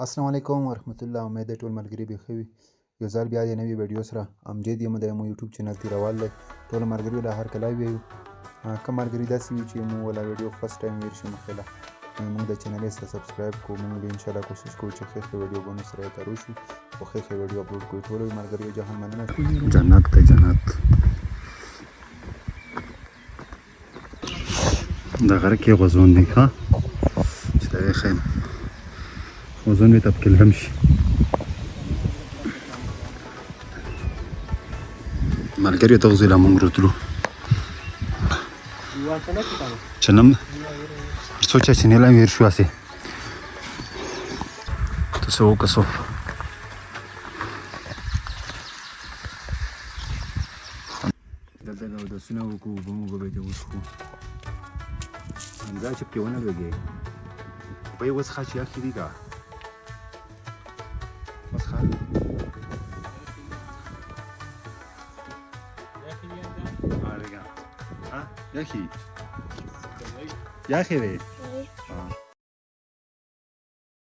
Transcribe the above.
السلام علیکم ورحمت الله. امید ده ټول ملګري بخیر وي. یو ځل بیا د نوې ویډیو سره امجد یم د مو یوټیوب چینل ته روان دی. ټول ملګري له هر کله ویو کوم ملګري داسې وي چې مو ولا ویډیو فرست ټایم ویر شي مخله موږ د چینل سره سبسکرایب کوو. موږ به ان شاء الله کوشش کوو چې ښه ویډیو باندې سره تر شو او ښه ویډیو اپلوډ کوو. ټول ملګري جهان مننه. جنت ته جنت د غره کې غوزون دی ها چې دا یې خیم غوزون به تب کلم شي ملګري ته غوزي لا مونږ راتلو چنم سوچا چې نه لا ویر شو اسې تاسو وکړو دلته د سونه وکړو به موږ به د وسخو همدا چې پیونه لګي په یو وسخه چې اخی دی کا وسخه ها يا اخي يا اخي